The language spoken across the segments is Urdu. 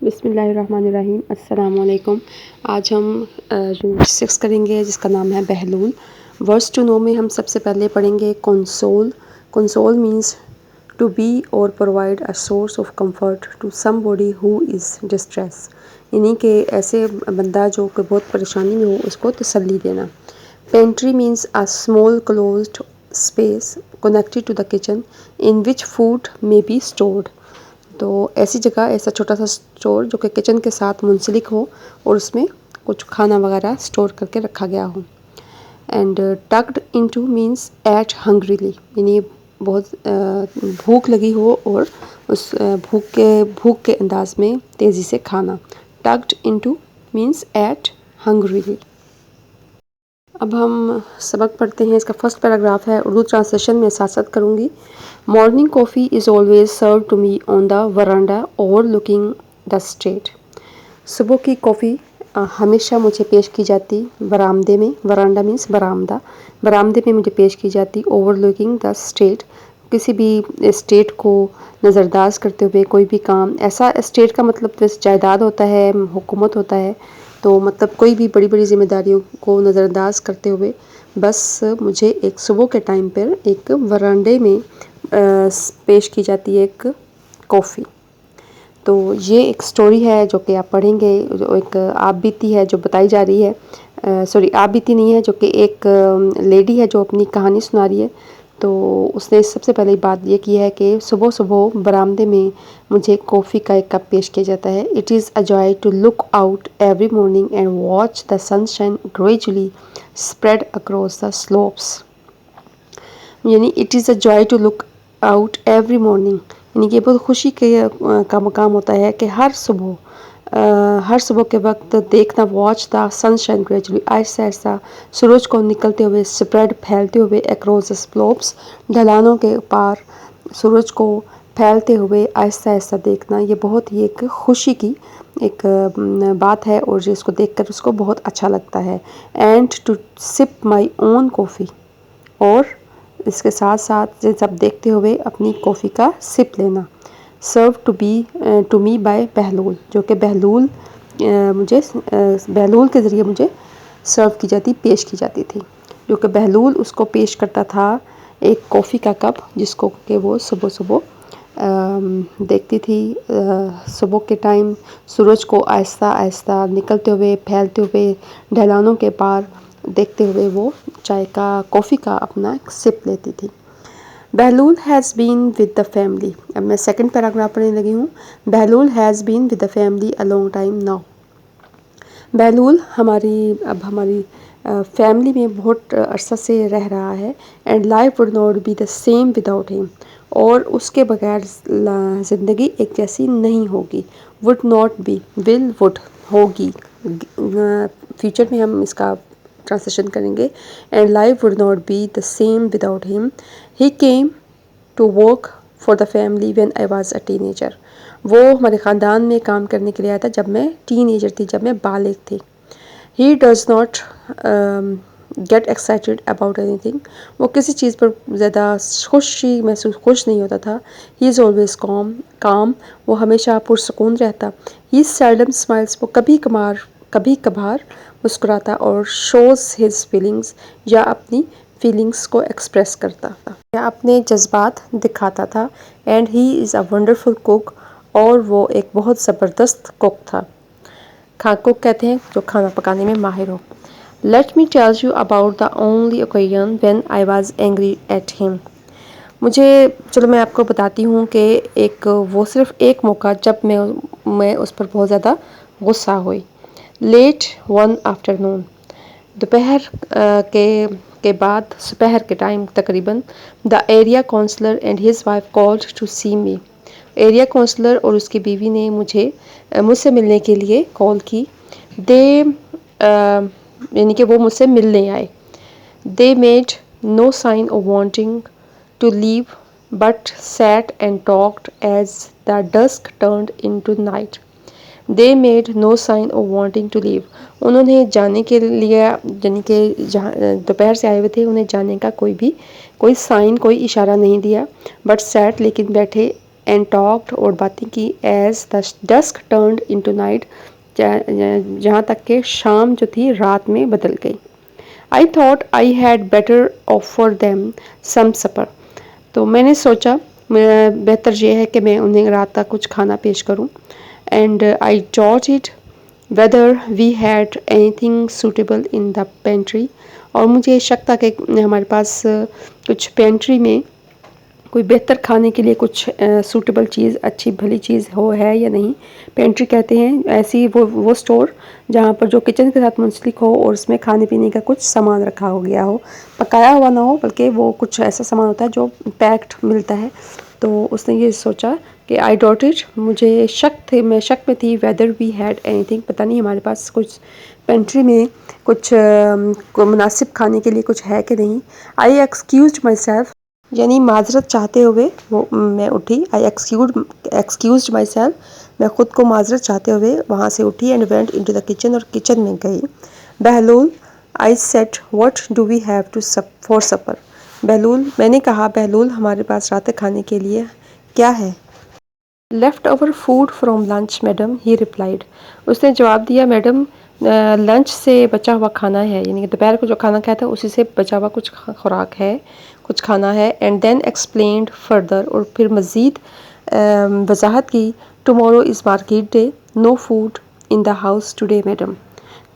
بسم اللہ الرحمن الرحیم. السلام علیکم. آج ہم یونٹ 6 کریں گے جس کا نام ہے بہلول. ورڈس ٹو نو میں ہم سب سے پہلے پڑھیں گے console. Console means to be اور provide a source of comfort to somebody who is distress, یعنی کہ ایسے بندہ جو کہ بہت پریشانی میں ہو اس کو تسلی دینا. Pantry means a small closed space connected to the kitchen in which food may be stored. تو ایسی جگہ، ایسا چھوٹا سا اسٹور جو کہ کچن کے ساتھ منسلک ہو اور اس میں کچھ کھانا وغیرہ اسٹور کر کے رکھا گیا ہو. اینڈ ٹکڈ انٹو مینس ایٹ ہنگریلی، یعنی بہت بھوک لگی ہو اور اس بھوک کے انداز میں تیزی سے کھانا. ٹکڈ انٹو مینس ایٹ ہنگریلی. اب ہم سبق پڑھتے ہیں. اس کا فرسٹ پیراگراف ہے، اردو ٹرانسلیشن میں ساتھ ساتھ کروں گی. Morning coffee is always served to me on the veranda overlooking the street. صبح کی کافی ہمیشہ مجھے پیش کی جاتی برآمدے میں. ورانڈا مینس برآمدہ. برآمدے میں مجھے پیش کی جاتی اوور لکنگ دا اسٹریٹ، کسی بھی اسٹیٹ کو نظر انداز کرتے ہوئے کوئی بھی کام. ایسا اسٹیٹ کا مطلب جائیداد ہوتا ہے، حکومت ہوتا ہے، تو مطلب کوئی بھی بڑی بڑی ذمہ داریوں کو نظر انداز کرتے ہوئے بس مجھے ایک صبح کے ٹائم پر ایک ورانڈے میں پیش کی جاتی ہے ایک کافی. تو یہ ایک سٹوری ہے جو کہ آپ پڑھیں گے، جو ایک آپ بیتی ہے جو بتائی جا رہی ہے. آپ بیتی نہیں ہے، جو کہ ایک لیڈی ہے جو اپنی کہانی سنا رہی ہے. تو اس نے سب سے پہلے بات یہ کی ہے کہ صبح صبح برآمدے میں مجھے کافی کا ایک کپ پیش کیا جاتا ہے. It is a joy to look out every morning and watch the sun shine gradually spread across the slopes. یعنی it is a joy to look out every morning, یعنی کہ بہت خوشی کا مقام ہوتا ہے کہ ہر صبح کے وقت دیکھنا. Watch the sun shine gradually, آہستہ آہستہ سورج کو نکلتے ہوئے، اسپریڈ پھیلتے ہوئے، اکراس دا سلوپس ڈھلانوں کے پار سورج کو پھیلتے ہوئے آہستہ آہستہ دیکھنا. یہ بہت ہی ایک خوشی کی ایک بات ہے اور جس کو دیکھ کر اس کو بہت اچھا لگتا ہے. اینڈ ٹو سپ مائی اون کافی، اور اس کے ساتھ ساتھ سب دیکھتے ہوئے اپنی کافی کا سپ لینا. سرو ٹو می بائی بہلول، جو کہ بہلول کے ذریعے مجھے سرو کی جاتی، پیش کی جاتی تھی. جو کہ بہلول اس کو پیش کرتا تھا ایک کافی کا کپ، جس کو کہ وہ صبح صبح دیکھتی تھی. صبح کے ٹائم سورج کو آہستہ آہستہ نکلتے ہوئے، پھیلتے ہوئے، ڈھلانوں کے پار دیکھتے ہوئے وہ کافی کا اپنا سپ لیتی تھی. Behlol has been with the family. اب میں سیکنڈ پیراگراف پڑھنے لگی ہوں. Behlol has been with the family a long time now. Behlol ہماری فیملی میں بہت عرصہ سے رہ رہا ہے. And life would not be the same without him, اور اس کے بغیر زندگی ایک جیسی نہیں ہوگی. Would not be, will would ہوگی، فیوچر میں ہم اس کا ٹرانسلیشن کریں گے. And life would not be the same without him. He came to work for the family when I was a teenager. وہ ہمارے خاندان میں کام کرنے کے لیے آیا تھا جب میں ٹین ایجر تھی، جب میں بالغ تھی. He does not get excited about anything. وہ کسی چیز پر زیادہ خوش نہیں ہوتا تھا. He is always calm. وہ ہمیشہ پرسکون رہتا. He seldom smiles. وہ کبھی کبھار مسکراتا اور شوز ہز فیلنگس، یا اپنی فیلنگس کو ایکسپریس کرتا تھا، یا اپنے جذبات دکھاتا تھا. And he is a wonderful cook. اور وہ ایک بہت زبردست کوک تھا. کوک کہتے ہیں جو کھانا پکانے میں ماہر ہو. Let me tell you about the only occasion when I was angry at him. چلو میں آپ کو بتاتی ہوں کہ وہ صرف ایک موقع جب میں اس پر بہت زیادہ غصہ ہوئی. Late one afternoon. دوپہر کے بعد، دوپہر کے ٹائم تقریباً. The area councillor and his wife called to see me. Area councillor اور اس کی بیوی نے مجھ سے ملنے کے لیے کال کی. یعنی کہ وہ مجھ سے ملنے آئے. They made no sign of wanting to leave but sat and talked as the dusk turned into night. They made no sign of wanting to leave. انہوں نے جانے کے لیے، یعنی کہ دوپہر سے آئے ہوئے تھے، انہیں جانے کا کوئی سائن، کوئی اشارہ نہیں دیا. بٹ سیٹ، لیکن بیٹھے، اینڈ ٹاکڈ اور باتیں کی as the dusk turned into night جہاں تک کہ شام جو تھی رات میں بدل گئی. I thought I had better offer them some supper. تو میں نے سوچا بہتر یہ ہے کہ میں انہیں رات کا کچھ کھانا پیش کروں. And I doubted whether we had anything suitable in the pantry. اور مجھے شک تھا کہ ہمارے پاس کچھ پینٹری میں کوئی بہتر کھانے کے لیے کچھ سوٹیبل چیز اچھی بھلی چیز ہے یا نہیں. پینٹری کہتے ہیں ایسی وہ اسٹور جہاں پر جو کچن کے ساتھ منسلک ہو اور اس میں کھانے پینے کا کچھ سامان رکھا ہو گیا ہو، پکایا ہوا نہ ہو بلکہ وہ کچھ ایسا سامان ہوتا ہے جو پیکڈ ملتا ہے. تو اس نے یہ سوچا کہ آئی ڈاؤٹ اٹ، مجھے میں شک میں تھی whether we had anything, پتہ نہیں ہمارے پاس کچھ پینٹری میں کچھ مناسب کھانے کے لیے کچھ ہے کہ نہیں. آئی ایکسکیوزڈ مائی سیلف، یعنی معذرت چاہتے ہوئے میں اٹھی. آئی ایکسکیوزڈ مائی سیلف، میں خود کو معذرت چاہتے ہوئے وہاں سے اٹھی. And went into the kitchen, اور کچن میں گئی. Bahlol, I said what do we have to for supper. Bahlol, میں نے کہا بہلول ہمارے پاس رات کھانے کے لیے کیا ہے. Leftover food from lunch madam, he replied. اس نے جواب دیا میڈم لنچ سے بچا ہوا کھانا ہے، یعنی کہ دوپہر کو جو کھانا کھایا تھا اسی سے بچا ہوا کچھ خوراک ہے، کچھ کھانا ہے. اینڈ دین ایکسپلینڈ فردر، اور پھر مزید وضاحت کی. Tomorrow is market day, no food in the house today madam.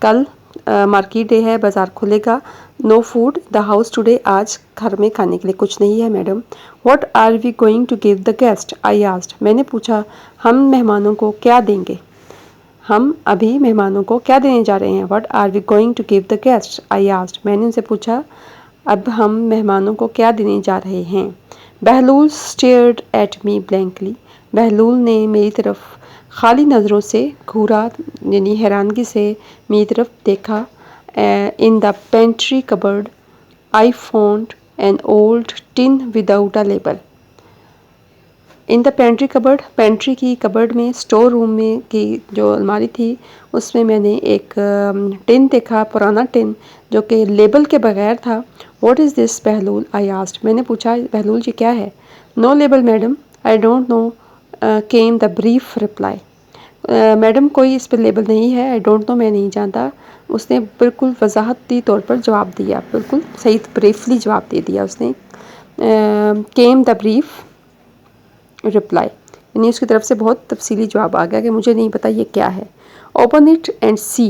کل مارکیٹ ڈے ہے، بازار کھلے گا. No food the house today, آج گھر میں کھانے کے لیے کچھ نہیں ہے madam. What are we going to give the guest, I asked. میں نے پوچھا ہم مہمانوں کو کیا دیں گے، ہم ابھی مہمانوں کو کیا دینے جا رہے ہیں. What are we going to give the guest, I asked. میں نے ان سے پوچھا اب ہم مہمانوں کو کیا دینے جا رہے ہیں. Bahlol stared at me blankly. Bahlol نے میری طرف خالی نظروں سے گھورا، یعنی حیرانگی سے میری طرف دیکھا. In the pantry cupboard I found an old tin without a label. In the pantry cupboard, pantry کی کبرڈ میں، اسٹور روم میں کی جو الماری تھی اس میں نے ایک ٹن دیکھا، پرانا ٹن جو کہ لیبل کے بغیر تھا. What is this Bahlol, I asked. میں نے پوچھا بہلول یہ کیا ہے. No label madam, I don't know came the brief reply. Madam کوئی اس پہ لیبل نہیں ہے، آئی ڈونٹ نو میں نہیں جانتا. اس نے بالکل وضاحتی طور پر جواب دیا، بالکل صحیح بریفلی جواب دے دیا اس نے. کیم دا بریف رپلائی، یعنی اس کی طرف سے بہت تفصیلی جواب آ گیا کہ مجھے نہیں پتہ یہ کیا ہے. اوپن اٹ اینڈ سی،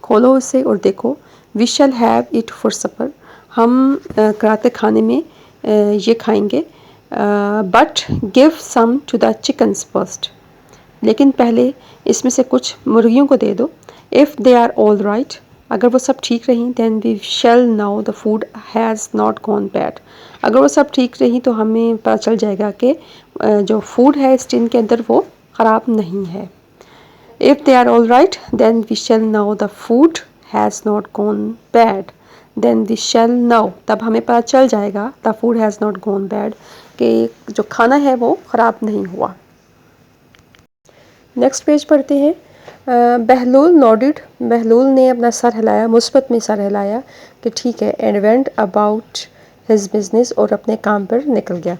کھولو اسے اور دیکھو. We shall have it for supper, ہم رات کے کھانے میں یہ کھائیں گے. But give some to the chickens first, لیکن پہلے اس میں سے کچھ مرغیوں کو دے دو. If they are all right, اگر وہ سب ٹھیک رہیں. Then we shall know the food has not gone bad, اگر وہ سب ٹھیک رہیں تو ہمیں پتہ چل جائے گا کہ جو فوڈ ہے اس ٹن کے اندر وہ خراب نہیں ہے. If they are all right then we shall know the food has not gone bad. Then we shall know, تب ہمیں پتہ چل جائے گا the food has not gone bad, کہ جو کھانا ہے وہ خراب نہیں ہوا. نیکسٹ پیج پڑھتے ہیں. بہلول نوڈڈ، بہلول نے اپنا سر ہلایا، مثبت میں سر ہلایا کہ ٹھیک ہے. And went about his business, اور اپنے کام پر نکل گیا،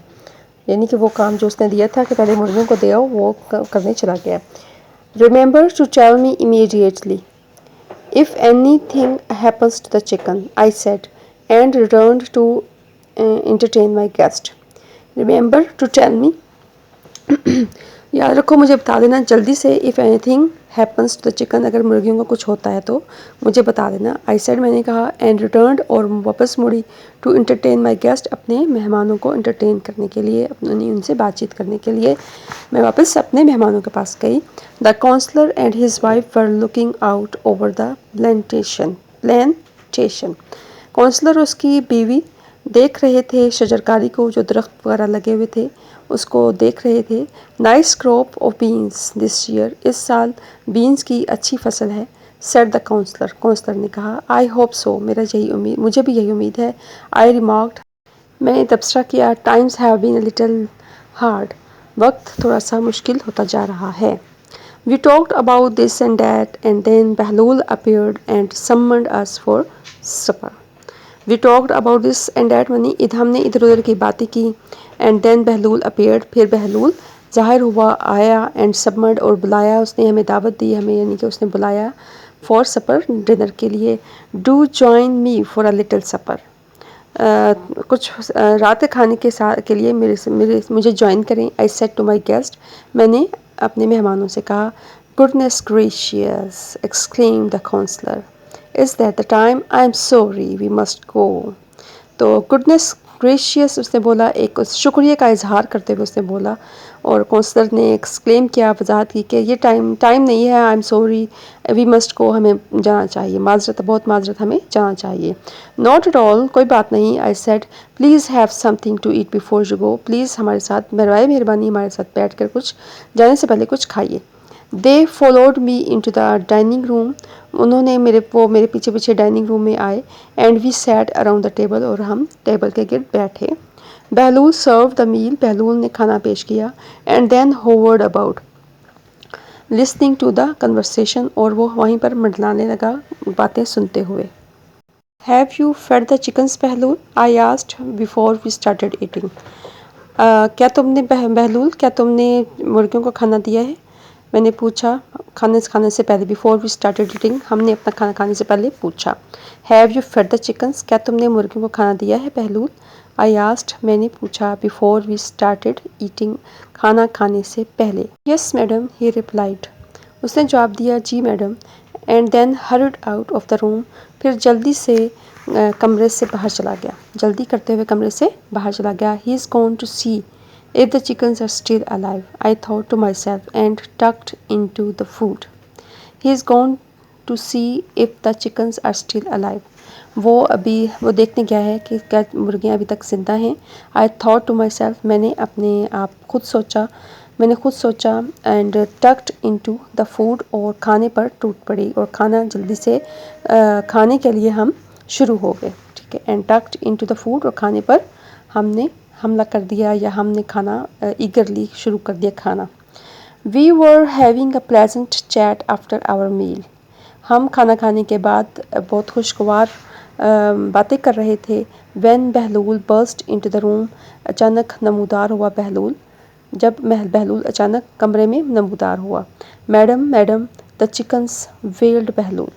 یعنی کہ وہ کام جو اس نے دیا تھا کہ پہلے مرغیوں کو دے آؤ وہ کرنے چلا گیا. Remember to tell me immediately if anything happens to the chicken, I said, and returned to entertain my guest. Remember to tell me یاد رکھو مجھے بتا دینا جلدی سے. if anything happens to the chicken، اگر مرغیوں کو کچھ ہوتا ہے تو مجھے بتا دینا. I said، میں نے کہا. and returned، اور واپس مڑی. to entertain my guest، اپنے مہمانوں کو انٹرٹین کرنے کے لیے، ان سے بات چیت کرنے کے لیے میں واپس اپنے مہمانوں کے پاس گئی. The counselor and his wife were looking out over the plantation. Councillor اور اس کی بیوی دیکھ رہے تھے شجرکاری کو، جو درخت وغیرہ لگے ہوئے تھے اس کو دیکھ رہے تھے. Nice crop of beans this year, اس سال بینس کی اچھی فصل ہے. سیڈ دا کونسلر، کونسلر نے کہا. آئی ہوپ سو، مجھے بھی یہی امید ہے. آئی ریمارکڈ، میں نے تبصرہ کیا. Times have been a little hard, وقت تھوڑا سا مشکل ہوتا جا رہا ہے. We talked about this and that, and then Bahlul appeared and summoned us for supper. We talked about this and that، ہم نے ادھر ادھر کی باتیں کی. اینڈ دین بہلول اپیئرڈ، پھر بہلول ظاہر ہوا، آیا، اینڈ سبمرڈ اور بلایا، اس نے ہمیں دعوت دی، ہمیں یعنی کہ اس نے بلایا فار سپر ڈنر کے لیے. Do join me for a little supper, کچھ رات کے کھانے کے لیے مجھے جوائن کریں. I said to my guest, میں نے اپنے مہمانوں سے کہا. Goodness gracious exclaim the councillor, is that the time, I am sorry we must go. تو گڈنس گریشیس اس نے بولا، ایک شکریہ کا اظہار کرتے ہوئے اس نے بولا، اور کونسلر نے ایکسکلیم کیا، وضاحت کی کہ یہ ٹائم نہیں ہے، I am sorry we must go, ہمیں جانا چاہیے، معذرت، بہت معذرت، ہمیں جانا چاہیے. ناٹ ایٹ آل، کوئی بات نہیں. I said please have something to eat before you go, please ہمارے ساتھ برائے مہربانی ہمارے ساتھ بیٹھ کر کچھ جانے سے پہلے کچھ کھائیے. They followed me into the dining room, انہوں نے میرے پیچھے پیچھے ڈائننگ روم میں آئے. And we sat around the table, اور ہم ٹیبل کے گرد بیٹھے. بہلول سرو دا میل، بہلول نے کھانا پیش کیا. And then hovered about listening to the conversation, اور وہ وہیں پر منڈلانے لگا باتیں سنتے ہوئے. Have you fed the chickens Bahlol, I asked before we started eating. کیا تم نے بہلول، کیا تم نے مرغیوں کو کھانا دیا ہے؟ میں نے پوچھا کھانے سے پہلے. بیفور وی اسٹارٹیڈ ایٹنگ، ہم نے اپنا کھانا کھانے سے پہلے پوچھا. Have you fed the chickens, کیا تم نے مرغیوں کو کھانا دیا ہے بہلول؟ آئی آسکڈ، میں نے پوچھا. بیفور وی اسٹارٹیڈ ایٹنگ، کھانا کھانے سے پہلے. یس میڈم، ہی ریپلائڈ، اس نے جواب دیا، جی madam. And then hurried out of the room, پھر جلدی سے کمرے سے باہر چلا گیا، جلدی کرتے ہوئے کمرے سے باہر چلا گیا. He is gone to see if the chickens are still alive, I thought to myself and tucked into the food. He is gone to see if the chickens are still alive. وہ دیکھنے گیا ہے کہ کیا مرغیاں ابھی تک زندہ ہیں. I thought to myself، میں نے خود سوچا and tucked into the food، اور کھانے پر ٹوٹ پڑی، اور کھانا جلدی سے کھانے کے لیے ہم شروع ہو گئے. ٹھیک ہے، and tucked into the food، اور کھانے پر ہم نے حملہ کر دیا، یا ہم نے کھانا ایگرلی شروع کر دیا کھانا. We were having a pleasant chat after our meal, ہم کھانا کھانے کے بعد بہت خوشگوار باتیں کر رہے تھے. When Bahlol burst into the room, اچانک نمودار ہوا بہلول، جب بہلول اچانک کمرے میں نمودار ہوا. میڈم دا چکنس، ویلڈ بہلول.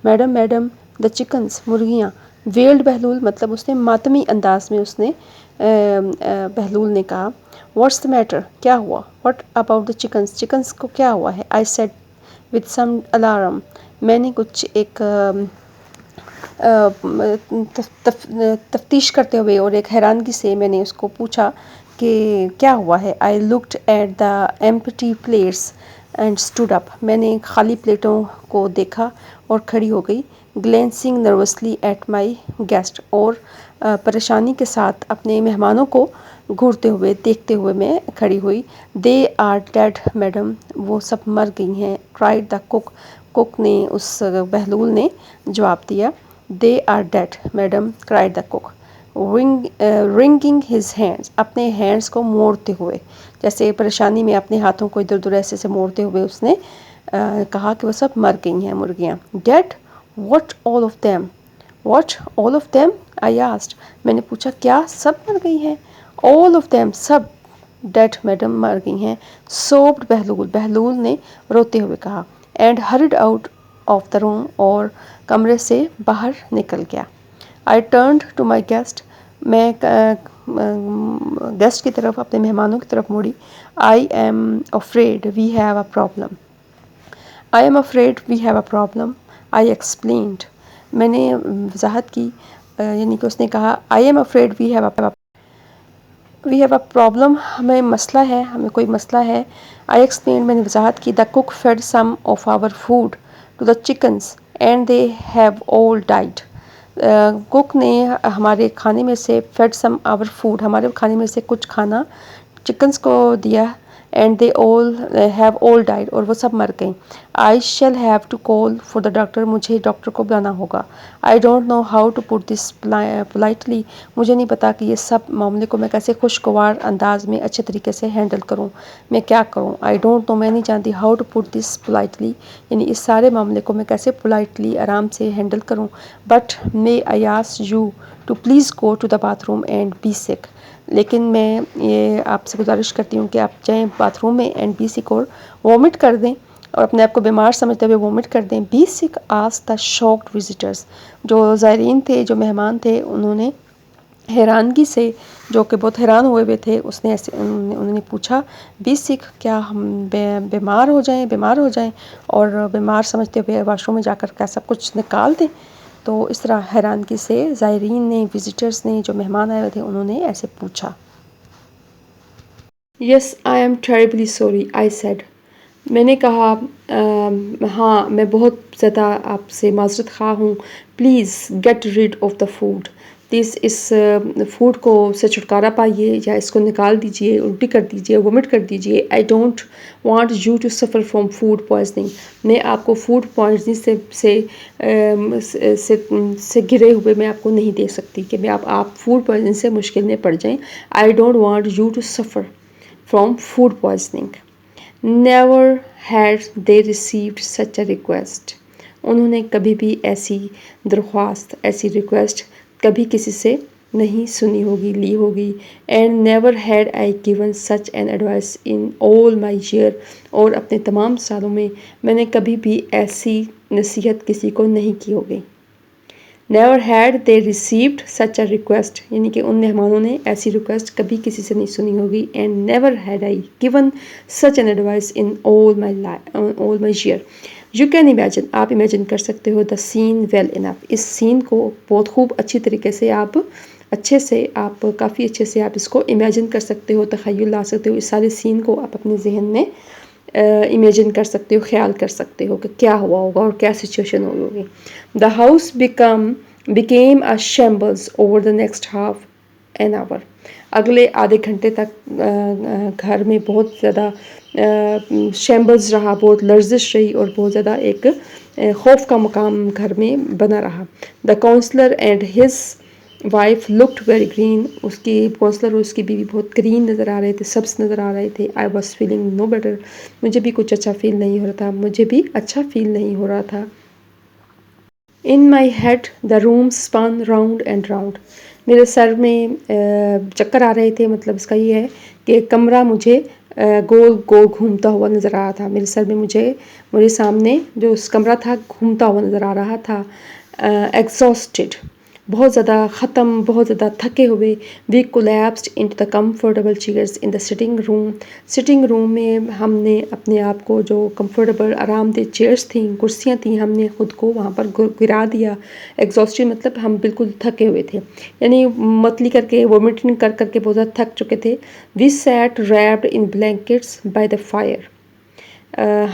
میڈم دا چکنس، مرغیاں. ویلڈ بہلول مطلب اس نے ماتمی انداز میں اس نے بہلول نے کہا. واٹس دا میٹر، کیا ہوا؟ واٹ اباؤٹ دا چکنس کو کیا ہوا ہے؟ I said with some alarm, میں نے کچھ ایک تفتیش کرتے ہوئے اور ایک حیرانگی سے میں نے اس کو پوچھا کہ کیا ہوا ہے. I looked at the empty plates and stood up, میں نے خالی پلیٹوں کو دیکھا اور کھڑی ہو گئی. گلینسنگ نروسلی ایٹ مائی گیسٹ، اور پریشانی کے ساتھ اپنے مہمانوں کو گھورتے ہوئے دیکھتے ہوئے میں کھڑی ہوئی. دے آر ڈیڈ میڈم، وہ سب مر گئی ہیں. کرائڈ دا کوک نے، اس بہلول نے جواب دیا. They are dead madam, cried the cook. Wringing his hands, اپنے ہینڈس کو موڑتے ہوئے، جیسے پریشانی میں اپنے ہاتھوں کو ادھر ادھر ایسے موڑتے ہوئے اس نے کہا کہ وہ سب مر گئی ہیں مرغیاں. Dead, what all of them? What all of them, I asked, میں نے پوچھا کیا سب مر گئی ہیں؟ آل آف دیم، سب. ڈیڈ میڈم، مر گئی ہیں. سوبڈ بہلول نے روتے ہوئے کہا. And hurried out of the room, اور کمرے سے باہر نکل گیا. I turned to my guest, میں گیسٹ کی طرف، اپنے مہمانوں کی طرف مڑی. I am afraid we have a problem. I am afraid we have a problem, I explained, میں نے وضاحت کی، یعنی کہ اس نے کہا I am afraid we have a problem, ہمیں مسئلہ ہے، ہمیں کوئی مسئلہ ہے. آئی ایکسپلینڈ، میں نے وضاحت کی. The cook fed some of our food to the chickens and they have all died. Cook نے ہمارے کھانے میں سے فیڈ سم آور فوڈ، ہمارے کھانے میں سے کچھ کھانا چکنس کو دیا. And they have all died, اور وہ سب مر گئیں. I shall have to call for the doctor, مجھے ڈاکٹر کو بلانا ہوگا. I don't know how to put this politely, مجھے نہیں پتا کہ یہ سب معاملے کو میں کیسے خوشگوار انداز میں اچھے طریقے سے ہینڈل کروں، میں کیا کروں. آئی ڈونٹ نو، میں نہیں جانتی. How to put this politely, یعنی اس سارے معاملے کو میں کیسے پولائٹلی آرام سے ہینڈل کروں. But may I ask you to please go to the bathroom and be sick, لیکن میں یہ آپ سے گزارش کرتی ہوں کہ آپ جائیں باتھ روم میں اینڈ بی سک اور وومٹ کر دیں اور اپنے آپ کو بیمار سمجھتے ہوئے وومٹ کر دیں. بی سک آسکڈ دا شاکڈ وزٹرز. جو زائرین تھے، جو مہمان تھے، انہوں نے حیرانگی سے، جو کہ بہت حیران ہوئے ہوئے تھے، اس نے ایسے انہوں نے پوچھا بی سک، کیا ہم بیمار ہو جائیں اور بیمار سمجھتے ہوئے واش روم میں جا کر کیا سب کچھ نکال دیں. تو اس طرح حیرانگی سے زائرین نے، وزٹرز نے، جو مہمان آئے ہوئے تھے، انہوں نے ایسے پوچھا. Yes I am terribly sorry I said. میں نے کہا ہاں میں بہت زیادہ آپ سے معذرت خواہ ہوں. Please get rid of the food. Please اس فوڈ کو سے چھٹکارا پائیے، یا اس کو نکال دیجئے، الٹی کر دیجئے، وومٹ کر دیجئے. I don't want you to suffer from food poisoning. میں آپ کو فوڈ پوائزننگ سے گرے ہوئے میں آپ کو نہیں دے سکتی کہ میں آپ فوڈ پوائزننگ سے مشکل میں پڑ جائیں. I don't want you to suffer from food poisoning. Never had they received such a request. انہوں نے کبھی بھی ایسی درخواست، ایسی ریکویسٹ کبھی کسی سے نہیں سنی ہوگی، لی ہوگی. And never had I given such an advice in all my year. اور اپنے تمام سالوں میں نے کبھی بھی ایسی نصیحت کسی کو نہیں کی ہوگی. Never had they received such a request, یعنی کہ ان مہمانوں نے ایسی ریکویسٹ کبھی کسی سے نہیں سنی ہوگی. And never had I given such an advice in all my year. You can imagine, آپ امیجن کر سکتے ہو، دا سین ویل انف، اس سین کو بہت خوب اچھی طریقے سے آپ کافی اچھے سے آپ اس کو امیجن کر سکتے ہو، تخیل لا سکتے ہو. اس سارے سین کو آپ اپنے ذہن میں امیجن کر سکتے ہو، خیال کر سکتے ہو کہ کیا ہوا ہوگا اور کیا سچویشن ہوئی ہوگی. The house became a shambles over the next half an hour. اگلے آدھے گھنٹے تک گھر میں بہت زیادہ شیمبلز رہا، بہت لرزش رہی، اور بہت زیادہ ایک خوف کا مقام گھر میں بنا رہا. The councillor and his wife looked very green. اس کی کاؤنسلر اور اس کی بیوی بہت گرین نظر آ رہے تھے، سبز نظر آ رہے تھے. I was feeling no better. مجھے بھی کچھ اچھا فیل نہیں ہو رہا تھا. In my head the room spun round and round. میرے سر میں چکر آ رہے تھے. مطلب اس کا یہ ہے کہ کمرہ مجھے گول گول گھومتا ہوا نظر آ رہا تھا. میرے سر میں میرے سامنے جو اس کمرہ تھا گھومتا ہوا نظر آ رہا تھا. ایگزاسٹڈ، بہت زیادہ ختم، بہت زیادہ تھکے ہوئے. We collapsed into the comfortable chairs in the sitting room. Sitting room میں ہم نے اپنے آپ کو، جو کمفرٹیبل آرام دہ چیئرز تھیں، کرسیاں تھیں، ہم نے خود کو وہاں پر گرا دیا. ایگزاسٹڈ مطلب ہم بالکل تھکے ہوئے تھے، یعنی متلی کر کے، وومٹنگ کر کے بہت زیادہ تھک چکے تھے. We sat wrapped in blankets by the fire.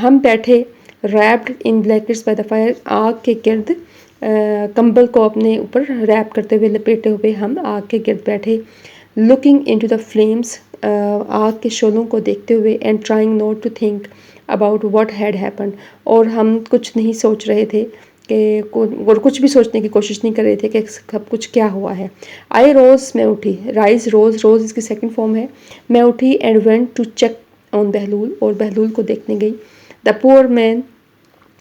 ہم بیٹھے wrapped in blankets by the fire, آگ کے گرد، کمبل کو اپنے اوپر ریپ کرتے ہوئے، لپیٹے ہوئے ہم آگ کے گرد بیٹھے. لوکنگ انٹو دا فلیمز، آگ کے شعلوں کو دیکھتے ہوئے. And trying not to think about what had happened. اور ہم کچھ نہیں سوچ رہے تھے اور کچھ بھی سوچنے کی کوشش نہیں کر رہے تھے کہ سب کچھ کیا ہوا ہے. آئی روز، میں اٹھی. رائز، روز اس کی سیکنڈ فارم ہے. میں اٹھی. اینڈ وینٹ ٹو چیک آن بہلول، اور بہلول کو دیکھنے گئی. دا پور مین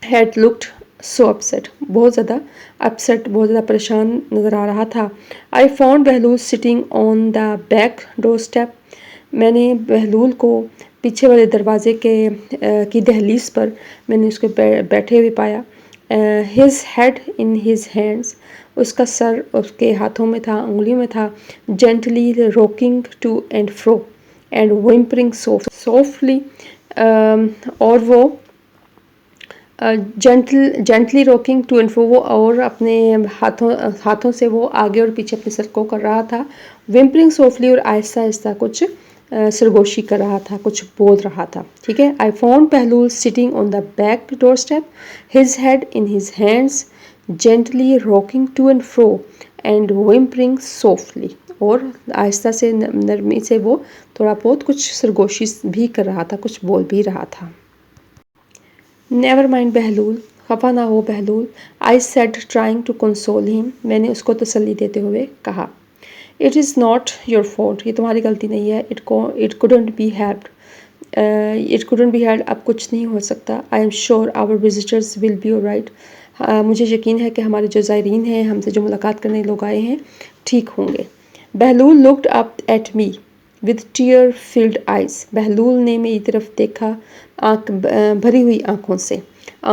ہیڈ لکڈ سو اپسیٹ. بہت زیادہ اپسیٹ، بہت زیادہ پریشان نظر آ رہا تھا. آئی found Bahlol sitting on the back door step. میں نے بہلول کو پیچھے والے دروازے کی دہلیز پر میں نے اس کو بیٹھے ہوئے پایا. His head in his hands. اس کا سر اس کے ہاتھوں میں تھا، انگلیوں میں تھا. Gently rocking to and fro and whimpering softly. اور وہ جینٹلی راکنگ ٹو اینڈ فرو، وہ اور اپنے ہاتھوں سے وہ آگے اور پیچھے اپنے سر کو کر رہا تھا. ومپرنگ سافٹلی، اور آہستہ آہستہ کچھ سرگوشی کر رہا تھا، کچھ بول رہا تھا. ٹھیک ہے. I found Bahlol sitting on the back doorstep, his head in his hands, gently rocking to and fro and whimpering softly. اور آہستہ سے، نرمی سے وہ تھوڑا بہت کچھ سرگوشی بھی کر رہا تھا، کچھ بول بھی رہا تھا. نیور مائنڈ بہلول، خفا نہ ہو Bahlol. I said trying to console him. میں نے اس کو تسلی دیتے ہوئے کہا. It is not your fault, یہ تمہاری غلطی نہیں ہے. It couldn't be helped. اب کچھ نہیں ہو سکتا. I am sure our visitors will be alright. مجھے یقین ہے کہ ہمارے جو زائرین ہیں، ہم سے جو ملاقات کرنے لوگ آئے ہیں، ٹھیک ہوں گے. Bahlul looked up at me with tear filled eyes. Bahlul نے میری طرف دیکھا آنکھ بھری ہوئی آنکھوں سے،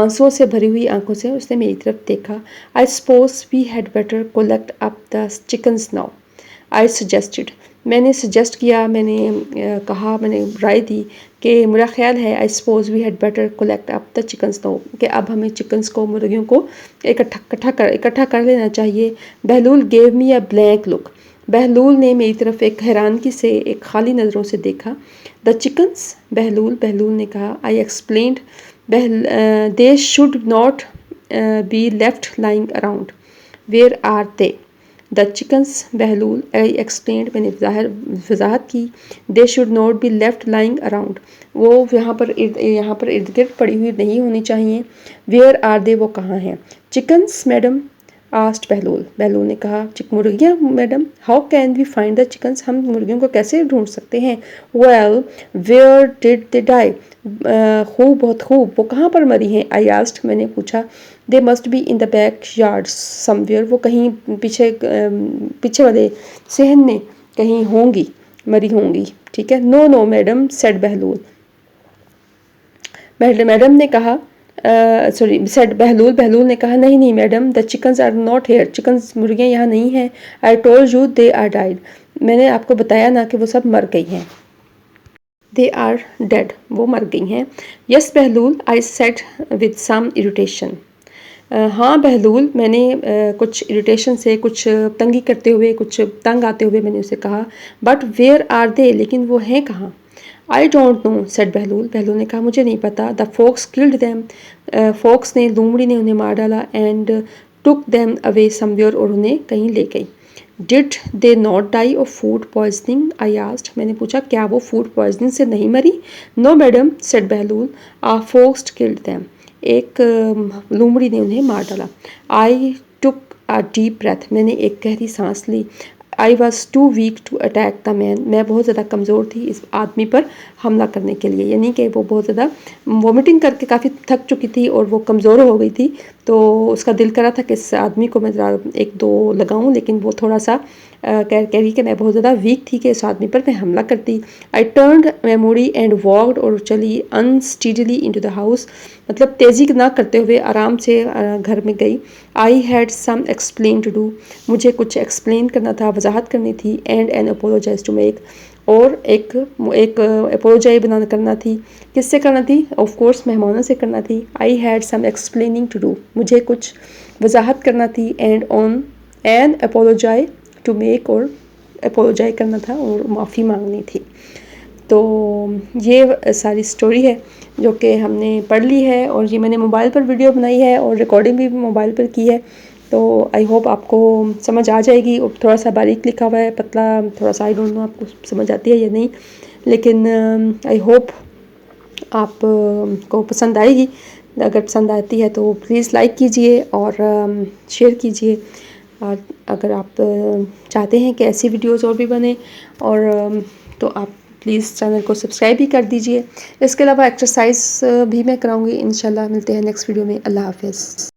آنسوں سے بھری ہوئی آنکھوں سے اس نے میری طرف دیکھا. I suppose we had better collect up the chickens now. I suggested. میں نے سجیسٹ کیا، میں نے کہا، میں نے رائے دی کہ میرا خیال ہے I suppose we had better collect up the chickens now کہ اب ہمیں چکنز کو، مرغیوں کو اکٹھا کر لینا چاہیے. Bahlul gave me a blank look. Bahlul نے میری طرف ایک حیرانگی سے، ایک خالی نظروں سے دیکھا. The chickens. بہلول نے کہا. I explained. They should not be left lying around. Where are they? The chickens. Bahlul. I explained. میں نے وضاحت کی. They should not be left lying around. وہ یہاں پر ارد گرد پڑی ہوئی نہیں ہونی چاہیے. Where are they. وہ کہاں ہیں. Chickens, madam. asked بہلول نے کہا. مرغیاں madam. How can we find the chickens. ہم مرغیوں کو کیسے ڈھونڈ سکتے ہیں. Well, where did they die. خوب، بہت خوب. وہ کہاں پر مری ہیں. I asked. میں نے پوچھا. They must be in the backyard somewhere. وہ کہیں پیچھے والے صحن میں کہیں ہوں گی، مری ہوں گی. ٹھیک ہے. No, madam, said Bahlul. Madam نے کہا بہلول نے کہا نہیں madam. The chickens are not here. chickens مرغیاں یہاں نہیں ہیں. I told you they are died. میں نے آپ کو بتایا نا کہ وہ سب مر گئی ہیں. They are dead. وہ مر گئی ہیں. Yes Bahlul. I said with some irritation. ہاں بہلول. میں نے کچھ irritation سے، کچھ تنگی کرتے ہوئے، کچھ تنگ آتے ہوئے میں نے اسے کہا. But where are they. لیکن وہ ہیں کہاں. I don't know, said Bahlul. Bahlul نے کہا مجھے نہیں پتا. The fox killed them. fox نے، لومڑی نے انہیں مار ڈالا. And took them away somewhere. اور انہیں کہیں لے گئی. Did they not die of food poisoning. I asked. میں نے پوچھا کیا وہ food poisoning سے نہیں مری. No madam, said Bahlul. A fox killed them. ایک لومڑی نے انہیں مار ڈالا. I took a deep breath. میں نے ایک گہری سانس لی. I was too weak to attack the man. میں بہت زیادہ کمزور تھی اس آدمی پر حملہ کرنے کے لیے. یعنی کہ وہ بہت زیادہ وومٹنگ کر کے کافی تھک چکی تھی اور وہ کمزور ہو گئی تھی. تو اس کا دل کرا تھا کہ اس آدمی کو میں ذرا ایک دو لگاؤں، لیکن وہ تھوڑا سا کہہ رہی کہ میں بہت زیادہ ویک تھی کہ اس آدمی پر میں حملہ کرتی. I turned memory and walked. اور چلی unsteadily into the house. مطلب تیزی نہ کرتے ہوئے آرام سے گھر میں گئی. I had some explain to do. مجھے کچھ ایکسپلین کرنا تھا، وضاحت کرنی تھی. And an apologize to make. اور ایک اپولوجائی کرنا تھی. کس سے کرنا تھی. آف کورس مہمانوں سے کرنا تھی. I had some explaining to do. مجھے کچھ وضاحت کرنا تھی. And on an apologize to make. اور اپولوجائی کرنا تھا اور معافی مانگنی تھی. تو یہ ساری سٹوری ہے جو کہ ہم نے پڑھ لی ہے، اور یہ میں نے موبائل پر ویڈیو بنائی ہے اور ریکارڈنگ بھی موبائل پر کی ہے. تو آئی ہوپ آپ کو سمجھ آ جائے گی. تھوڑا سا باریک لکھا ہوا ہے، پتلا تھوڑا سا. آئی ڈونٹ نو آپ کو سمجھ آتی ہے یا نہیں، لیکن آئی ہوپ آپ کو پسند آئے گی. اگر پسند آتی ہے تو پلیز لائک کیجئے اور شیئر کیجئے. اور اگر آپ چاہتے ہیں کہ ایسی ویڈیوز اور بھی بنیں اور تو آپ پلیز چینل کو سبسکرائب بھی کر دیجئے. اس کے علاوہ ایکسرسائز بھی میں کراؤں گی انشاءاللہ. ملتے ہیں نیکسٹ ویڈیو میں. اللہ حافظ.